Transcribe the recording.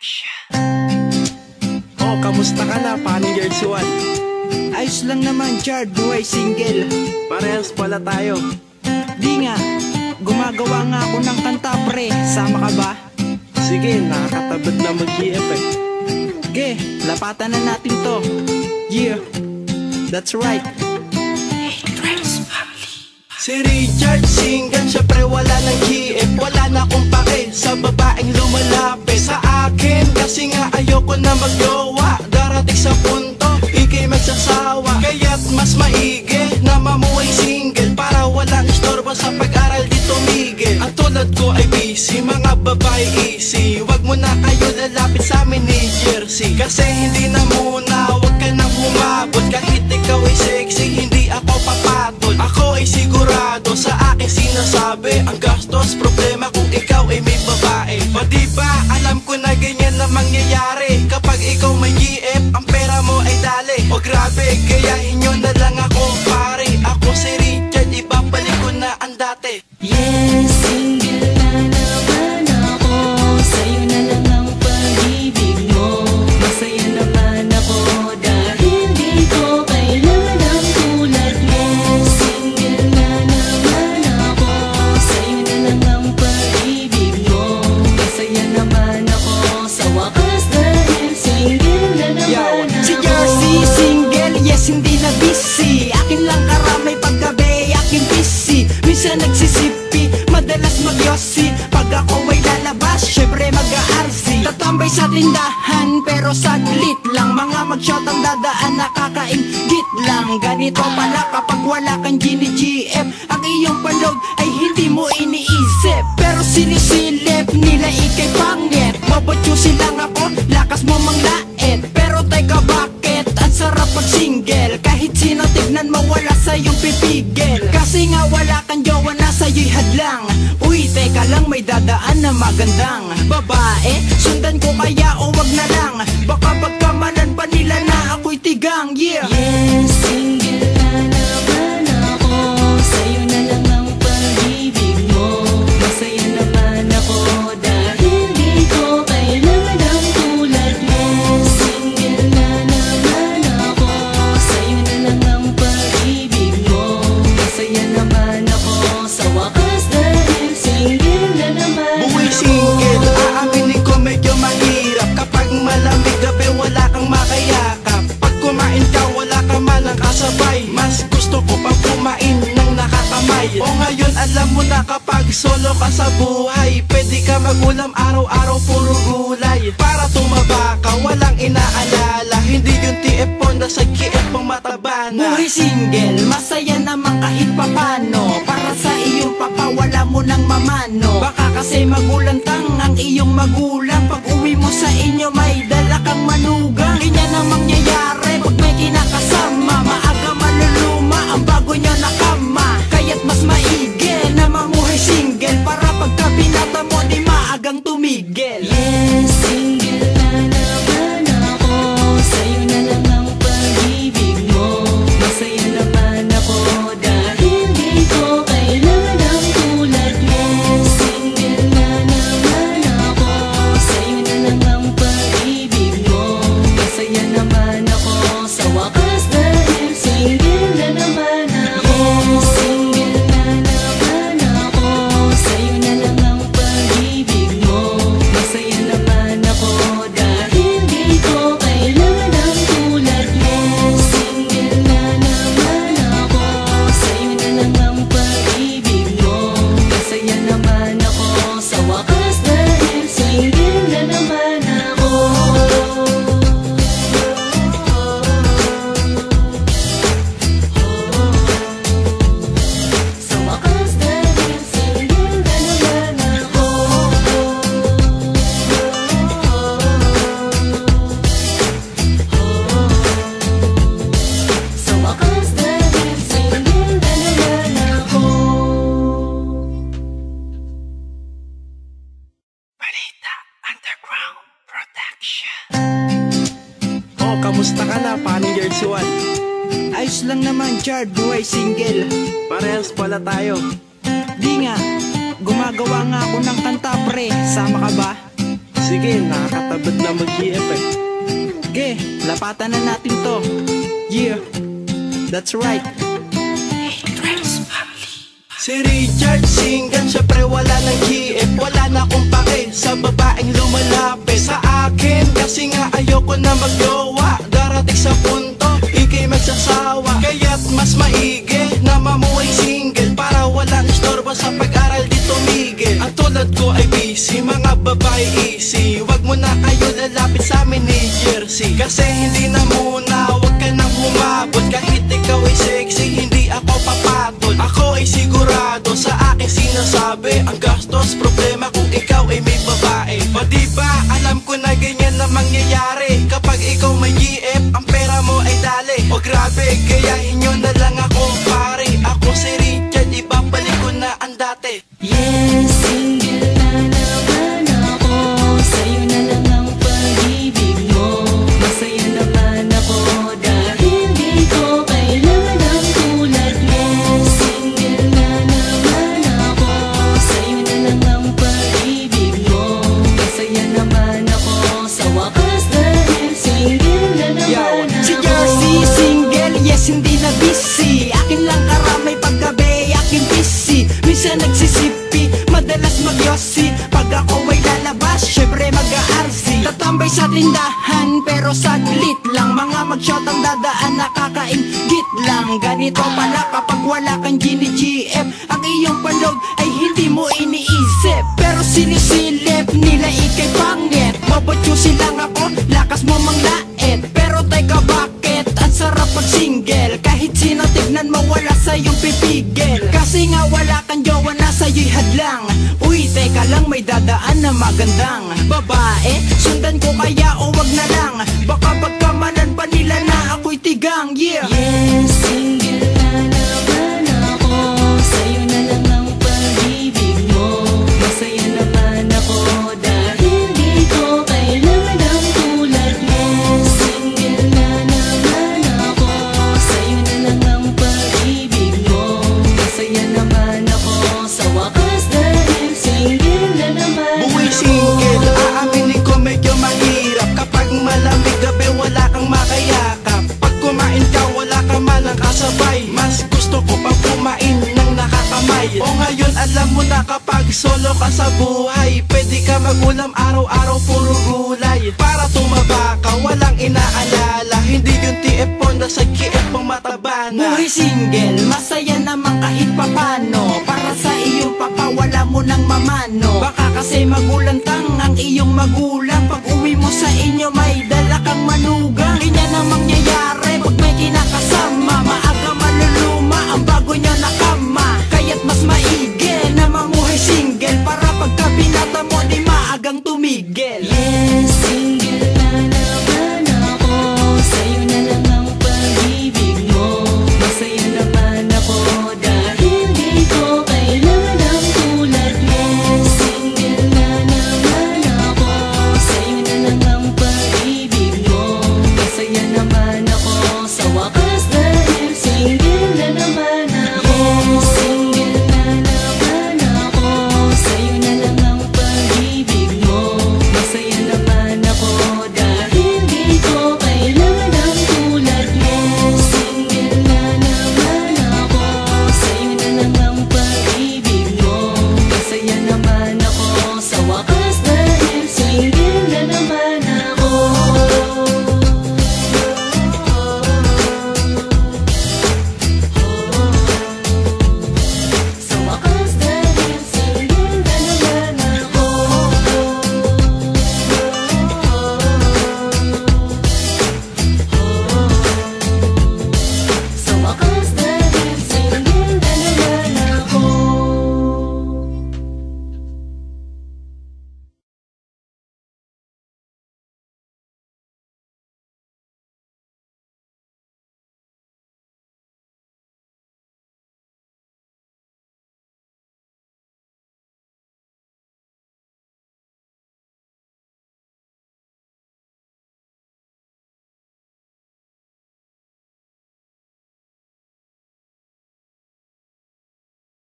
Production. Oh, kamusta ka na, paning years one? Ayos lang naman, Chard, buhay single. Parehas pala tayo. Di nga, gumagawa nga ako ng kanta pre, sama ka ba? Sige, nakakatabad na mag-GF eh. Okay, lapatan na natin to. Yeah, that's right. Si Richard single, syempre wala ng GF. Wala na akong pake sa babaeng lumalapit sa akin, kasi nga ayoko na magjowa. Darating sa punto, ikay magsasawa. Kaya't mas maigi na mamuhay single, para walang istorbo sa pag-aral dito migil. Ang tulad ko ay busy, mga babae easy. Wag mo na kayo lalapit sa amin ni Jersey, kasi hindi na muna, wag ka nang humabot. Kahit ikaw ay sexy, hindi ako papatol. Ako ay sigurado sa aking sinasabi. Ang gastos, problema kung ikaw ay may babae. O diba, alam ko na ganyan na mangyayari. Kapag ikaw may GF, ang pera mo ay dali. O grabe, gayahin nyo na lang ako pare. Ako si Richard, ibabalik ko na ang dati. Yes, single na naman ako. Sa'yo na lang ang pag-ibig mo. Masaya naman ako dahil di ko kailangan ng tulad mo. Single na naman ako. Sa'yo na lang ang pag-ibig mo. Masaya naman ako sa wakas dahil single na naman ako. Si Jersey single, yes hindi na busy. Akin lang karamay paggabi, aking busy. Minsan nagsisipi, madalas magyossi. Pag ako ay lalabas, syempre mag-RC. Tatambay sa tindahan, pero saglit lang. Mga mag-shot ang dadaan, nakakaingit lang. Ganito pala kapag wala kang gini-GF. Ang iyong palog ay hindi mo iniisip, pero sinisilip nila ikay pangit. Mabatyusin lang ako, lakas mo manglait. Pero teka bakit, ang sarap pag single. Kahit sino tignan mo wala sa'yong pipigil. Kasi nga wala kang jowa na sa'yo'y hadlang. Uy, teka lang, may dadaan na magandang babae. Sundan ko kaya o wag na lang, baka pagkamalan pa nila na ako'y tigang. Yeah, yes, single na naman ako. Sa'yo na lang ang pag-ibig mo. Masaya naman ako dahil di ko kailangan ng tulad mo. Single na naman ako. Sa'yo na lang ang pag-ibig mo. Masaya naman ako sa wakas dahil single na naman Buhay ako. single, aaminin ko medyo mahirap. Kapag malamig gabi, wala kang makayakap. Pag kumain ka, wala ka man ang kasabay. Mas gusto ko pag kumain ng nakakamay. O ngayon alam mo na, kapag solo ka sa buhay, pwede ka magulam araw-araw puro gulay. Para tumaba ka, walang inaalala. Hindi yung TF Honda sa KF pang mataba na. buhay single, masaya naman kahit papano. Para sa iyong papa, wala mo nang mamano. Baka kasi magulantang ang iyong magulang. Pag uwi mo sa inyo, may dala kang manugang. Ganyan ang mangyayari pag may kinakasama. Maaga maluluma ang bago nyo na kama. Kaya't mas maigi na mamuhay single, para pagka binata mo di maagang tumigil. Yes, single na naman ako. Sa'yo na lang ang pag-ibig mo. Masaya naman ako dahil di ko kailangan ng tulad mo. Single na naman ako. Sa'yo na lang ang pag-ibig mo. Masaya naman ako sa wakas dahil single na naman ako. Single na naman ako. Sa'yo na lang ang pag-ibig mo. Masaya naman ako dahil di ko kailangan ng tulad mo. Single na naman ako. Sa'yo na lang ang pag-ibig mo. Masaya naman ako sa wakas dahil single na naman ako. Sa wakas dahil single na naman ako. Sa wakas dahil single na naman ako. Balita Underground Production. Oh, kamusta ka na, paning years one? Ayos lang naman, Chard, buhay single. Parehas pala tayo. Di nga, gumagawa nga ako ng kanta pre, sama ka ba? Sige, nakakatabad na mag-GF eh. Okay, lapatan na natin to. Yeah, that's right. Si Richard single, syempre wala ng GF. Wala na akong pake sa babaeng lumalapit sa akin. Kasi nga ayoko na magjowa. Darating sa punto, ika'y magsasawa. Kaya't mas maigi na mamuhay single, para walang istorbo sa pag-aral dito Miguel. Ang tulad ko ay busy, mga babae easy. Wag mo na kayo lalapit sa amin ni Jersey. Kasi hindi na muna, wag ka nang humabot. Kahit ikaw ay sexy, hindi ako papatol. Ako ay sigurado sa aking sinasabi. Ang gastos, problema kung ikaw ay may babae. O diba, alam ko na ganyan na mangyayari. Kapag ikaw may GF, ang pera mo ay dali. O grabe, gayahin nyo na lang ako pare. Ako si Richard, ibabalik ko na ang dati. Yes, single na naman ako. Sa'yo na lang ang pag-ibig mo. Masaya naman ako dahil di ko kailangan ng tulad mo. Single na naman ako. Sa'yo na lang ang pag-ibig mo. Masaya naman ako sa wakas dahil single na Yo, naman si ako. Jersey single, yes hindi na busy. Akin lang karamay paggabi, aking busy. Minsan nagsisipi, madalas magyosi. Pag ako ay lalabas, syempre mag-RC. Tatambay sa tindahan, pero saglit lang. Mga mag-shot ang dadaan, nakakaingit lang. Ganito pala kapag wala kang gini-GF. Ang iyong palog ay hindi mo iniisip, pero sinisilip nila ikay pangit. Mabatyusin lang ako, lakas mo manglait. Pero teka bakit, ang sarap pag single. Kahit sino tignan mo wala sa'yong pipigil. Kasi nga wala kang jowa na sa'yo'y hadlang. Uy, teka lang, may dadaan na magandang babae. Sundan ko kaya o wag na lang. Baka pagkamalan pa nila na ako'y tigang. Yeah, Yes, single na naman ako. Sa'yo na lang ang pag-ibig mo. Masaya naman ako dahil di ko kailangan ng tulad mo. Single na naman ako. Sa'yo na lang ang pag-ibig mo. Masaya naman ako sa wakas dahil single na naman Buhay ako. single, aaminin ko medyo mahirap. Kapag malamig gabi, wala kang makayakap. Pag kumain ka, wala ka man ang kasabay. Mas gusto ko pa kumain ng nakakamay. O ngayon alam mo na kapag solo ka sa buhay, pwede ka magulam araw-araw puro gulay. Para tumaba ka, walang inaalala. Hindi yung TF Honda sa KF pang mataba na. buhay single, masaya naman kahit papano. Para sa iyong papa, wala mo nang mamano. Baka kasi magulantang ang iyong magulang. Pag uwi mo sa inyo, may dala kang manugang. Ganyan ang mangyayari pag may kinakasama.